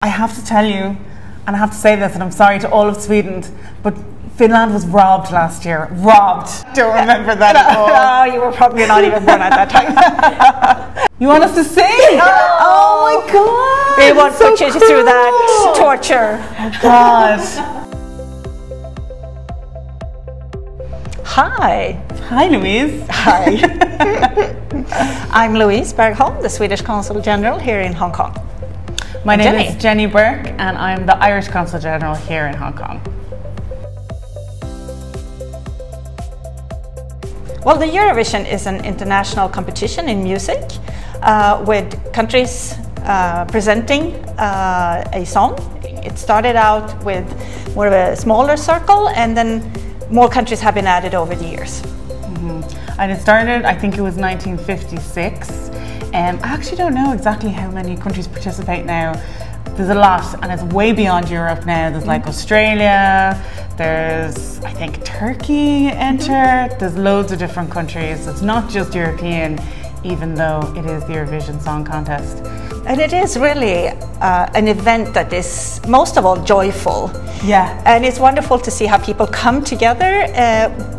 I have to tell you, and I have to say this, and I'm sorry to all of Sweden, but Finland was robbed last year. Robbed. Don't remember that at all. No, you were probably not even born at that time. You want us to sing? Oh my God. We won't put you through that torture. Oh God. Hi. Hi, Louise. Hi. I'm Louise Bergholm, the Swedish Consul General here in Hong Kong. My name is Jenny Burke, and I'm the Irish Consul General here in Hong Kong. Well, the Eurovision is an international competition in music with countries presenting a song. It started out with more of a smaller circle, and then more countries have been added over the years. And it started, I think it was 1956. I actually don't know exactly how many countries participate now. There's a lot, and it's way beyond Europe now. There's like Australia, there's I think Turkey entered, there's loads of different countries. It's not just European, even though it is the Eurovision Song Contest. And it is really an event that is most of all joyful. Yeah. And it's wonderful to see how people come together,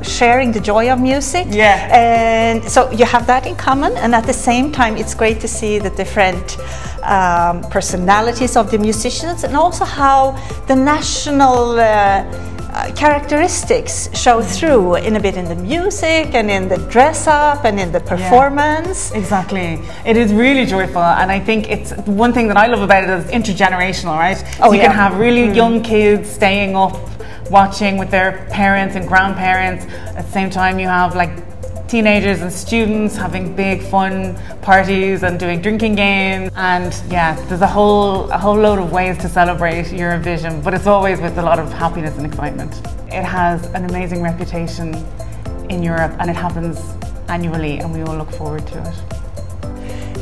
sharing the joy of music. Yeah. And so you have that in common, and at the same time it's great to see the different personalities of the musicians, and also how the national characteristics show through in a bit in the music and in the dress up and in the performance. Yeah, exactly. It is really joyful, and I think it's one thing that I love about it is intergenerational, right? So you can have really young kids staying up watching with their parents and grandparents. At the same time you have like teenagers and students having big fun parties and doing drinking games, and yeah, there's a whole load of ways to celebrate Eurovision, but it's always with a lot of happiness and excitement. It has an amazing reputation in Europe, and it happens annually, and we all look forward to it.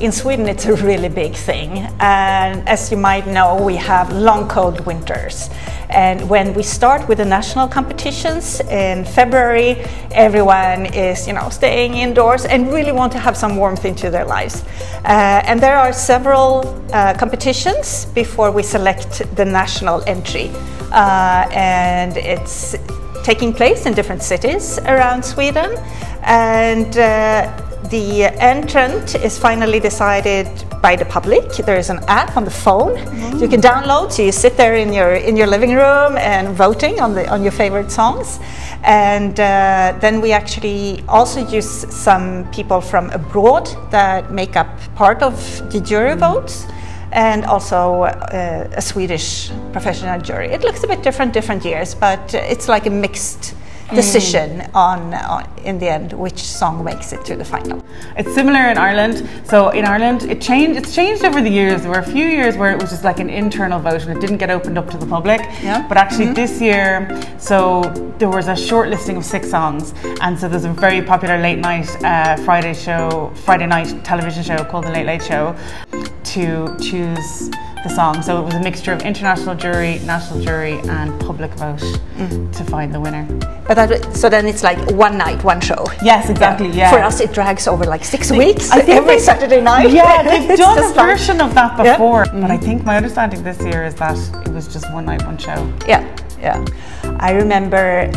In Sweden it's a really big thing, and as you might know, we have long cold winters. And when we start with the national competitions in February, everyone is, staying indoors and really want to have some warmth into their lives. And there are several competitions before we select the national entry. And it's taking place in different cities around Sweden. And the entrant is finally decided by the public. There is an app on the phone you can download, so you sit there in your living room and voting on your favorite songs. And then we actually also use some people from abroad that make up part of the jury votes, and also a Swedish professional jury. It looks a bit different years, but it's like a mixed decision on in the end which song makes it to the final. It's similar in Ireland. So in Ireland it's changed over the years. There were a few years where it was just like an internal vote and it didn't get opened up to the public. But actually this year, so there was a short listing of 6 songs, and so there's a very popular late night Friday night television show called The Late Late Show to choose the song. So it was a mixture of international jury, national jury, and public vote to find the winner. But so then it's like one night, one show. Yes, exactly. Yeah. For us, it drags over like 6 weeks. I think every Saturday night. Yeah, they've done a version of that before. But I think my understanding this year is that it was just one night, one show. Yeah. I remember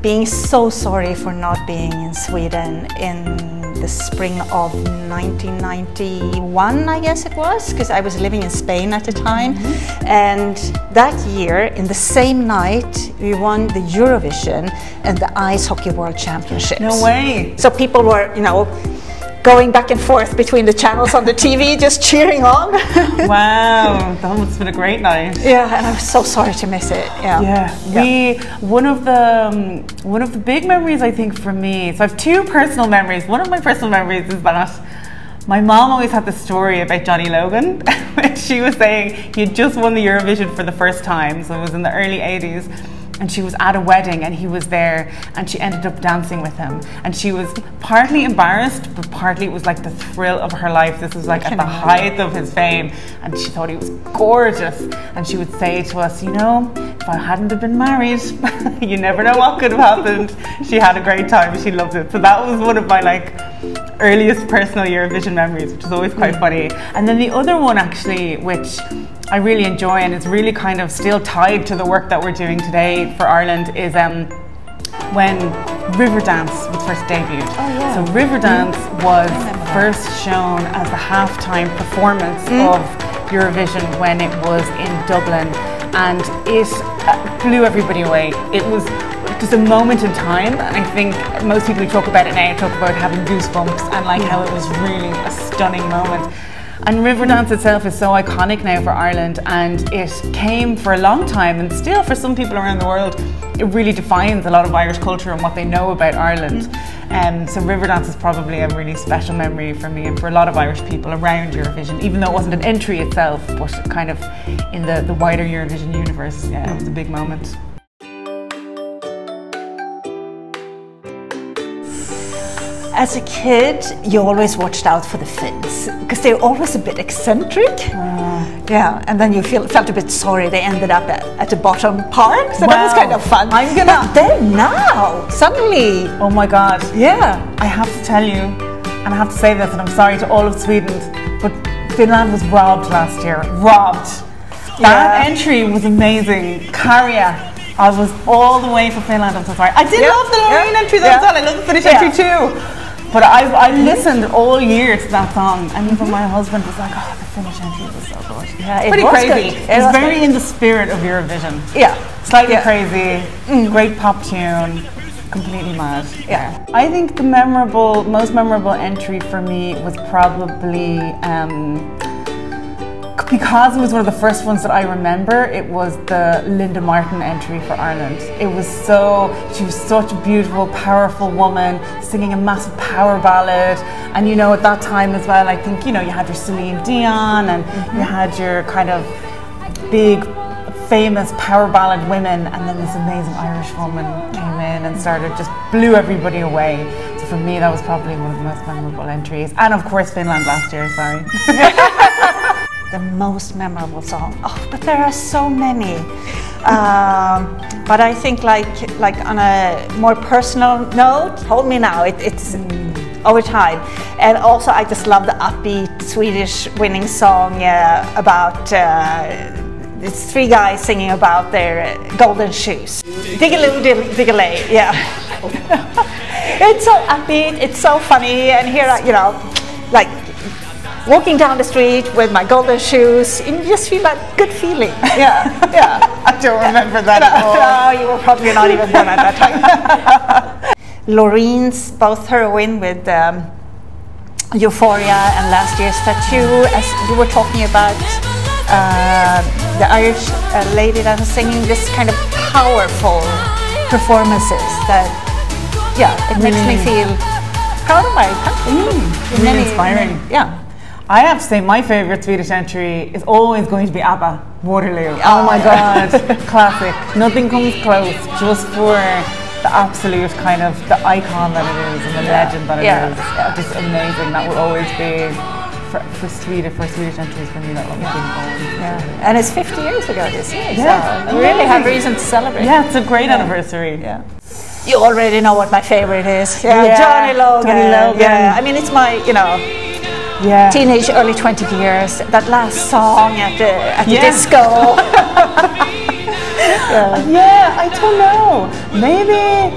being so sorry for not being in Sweden in the spring of 1991, I guess it was, because I was living in Spain at the time. And that year, in the same night, we won the Eurovision and the Ice Hockey World Championships. No way! So people were, going back and forth between the channels on the TV, just cheering on. Wow, that must have been a great night. Yeah, and I'm so sorry to miss it. One of the big memories, I think, for me, so I have 2 personal memories. One of my personal memories is that my mom always had the story about Johnny Logan. She was saying he had just won the Eurovision for the first time, so it was in the early 80s. And she was at a wedding and he was there, and she ended up dancing with him, and she was partly embarrassed, but partly it was like the thrill of her life. This was like at the height of his fame, and she thought he was gorgeous. And she would say to us, if I hadn't have been married, you never know what could have happened. She had a great time, she loved it. So that was one of my earliest personal Eurovision memories, which is always quite funny. And then the other one actually, which I really enjoy and is really kind of still tied to the work that we're doing today for Ireland, is when Riverdance was first debuted. Oh, yeah. So Riverdance was first shown as the halftime performance of Eurovision when it was in Dublin, and it blew everybody away. It was just a moment in time, and I think most people who talk about it now talk about having goosebumps and like how it was really a stunning moment. And Riverdance itself is so iconic now for Ireland, and it came for a long time, and still for some people around the world it really defines a lot of Irish culture and what they know about Ireland. So Riverdance is probably a really special memory for me and for a lot of Irish people around Eurovision, even though it wasn't an entry itself, but kind of in the wider Eurovision universe. Yeah, it was a big moment. As a kid, you always watched out for the Finns because they're always a bit eccentric. Yeah, and then you felt a bit sorry they ended up at the bottom part, so that was kind of fun. But then now, suddenly, oh my God! Yeah, I have to tell you, and I have to say this, and I'm sorry to all of Sweden, but Finland was robbed last year. Robbed. That entry was amazing. Karja. I was all the way for Finland. I'm so sorry. I did love the Loreen entry though as well. I love the Finnish entry too. But I listened all year to that song, and even my husband was like, "Oh, the Finnish entry was so good." Yeah, pretty crazy. It was very in the spirit of Eurovision. Yeah, slightly crazy. Great pop tune. Completely mad. Yeah. I think the most memorable entry for me was probably. Because it was one of the first ones that I remember, it was the Linda Martin entry for Ireland. She was such a beautiful, powerful woman, singing a massive power ballad. And you know, at that time as well, I think, you know, you had your Celine Dion and you had your kind of big, famous power ballad women, and then this amazing Irish woman came in and just blew everybody away. So for me, that was probably one of the most memorable entries. And of course, Finland last year, sorry. The most memorable song. Oh, but there are so many. But I think like on a more personal note, Hold Me Now, it's over time. And also I just love the upbeat Swedish winning song about it's three guys singing about their golden shoes. Diggaloo, diggalay, yeah. It's so upbeat, it's so funny, and here, you know, like walking down the street with my golden shoes, and you just feel that good feeling. Yeah, yeah. I don't remember that at all. No, you were probably not even born at that time. Loreen's both her win with Euphoria and last year's Tattoo, as you were talking about the Irish lady that was singing this kind of powerful performances that, yeah, it makes me feel proud of my country. Really inspiring. Yeah. I have to say my favourite Swedish entry is always going to be ABBA, Waterloo. Oh my God, classic. Nothing comes close, just for the absolute kind of the icon that it is and the legend that it is. Just amazing. That will always be for Swedish entries for me. That will be big. Yeah, and it's 50 years ago this year. Yeah, so we really have reason to celebrate. Yeah, it's a great anniversary. Yeah. You already know what my favorite is. Yeah, Johnny Logan. Yeah, I mean it's my, you know. Yeah. Teenage, early 20 years. That last song at the disco. Yeah, I don't know. Maybe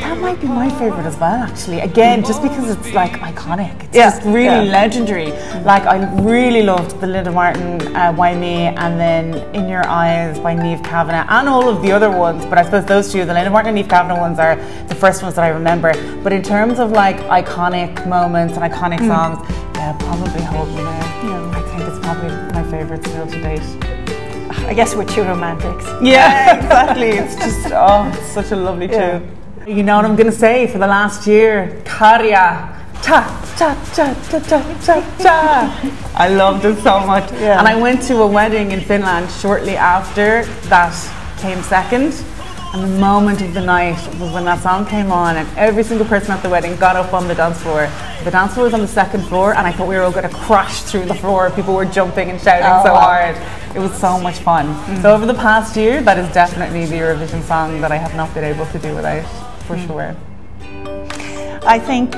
that might be my favorite as well. Actually, again, just because it's like iconic. It's just really legendary. Like I really loved the Linda Martin "Why Me" and then "In Your Eyes" by Niamh Kavanagh, and all of the other ones. But I suppose those two, the Linda Martin and Niamh Kavanagh ones, are the first ones that I remember. But in terms of like iconic moments and iconic songs. Yeah, probably Hold Me Now. Yeah. I think it's probably my favourite still to date. I guess we're two romantics. Yeah, exactly. It's just, it's such a lovely tune. You know what I'm going to say for the last year? Karja. Cha, cha, cha, cha, cha, cha, cha. I loved it so much. Yeah. And I went to a wedding in Finland shortly after that came second. And the moment of the night was when that song came on and every single person at the wedding got up on the dance floor. The dance floor was on the second floor and I thought we were all going to crash through the floor. People were jumping and shouting so hard. It was so much fun. So over the past year, that is definitely the Eurovision song that I have not been able to do without, for sure. I think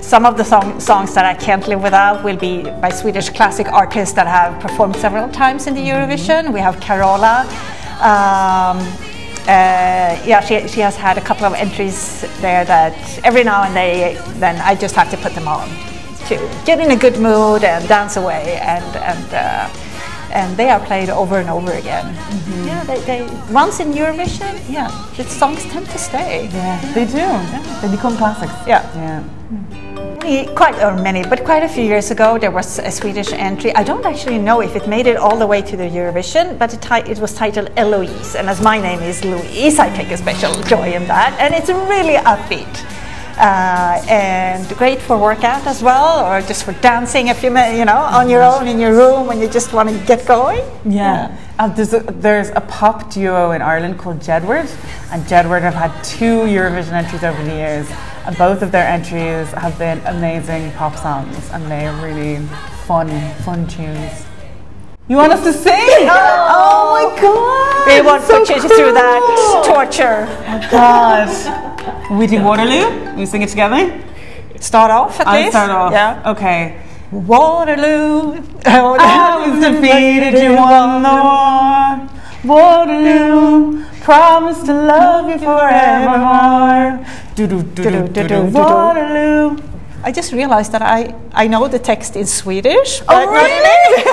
some of the songs that I can't live without will be by Swedish classic artists that have performed several times in the Eurovision. We have Carola. Yeah, she has had a couple of entries there that every now and then I just have to put them on to get in a good mood and dance away, and they are played over and over again. Yeah, they once in Eurovision, yeah, the songs tend to stay. Yeah, they do. Yeah. They become classics. Yeah. Yeah. Quite a few years ago there was a Swedish entry. I don't actually know if it made it all the way to the Eurovision, but it was titled Eloise, and as my name is Louise, I take a special joy in that, and it's really upbeat. And great for workout as well, or just for dancing a few minutes, you know, on your own in your room when you just want to get going. Yeah. There's a pop duo in Ireland called Jedward, and Jedward have had 2 Eurovision entries over the years, and both of their entries have been amazing pop songs, and they're really fun tunes. You want us to sing? Oh my God! We won't put you through that torture. Oh God. We do Waterloo? We sing it together? Start off at least? I'll start off. Yeah. Okay. Waterloo. I was defeated, you won the war. Waterloo, promise to love you forevermore. Waterloo. I just realized that I know the text in Swedish. Oh really?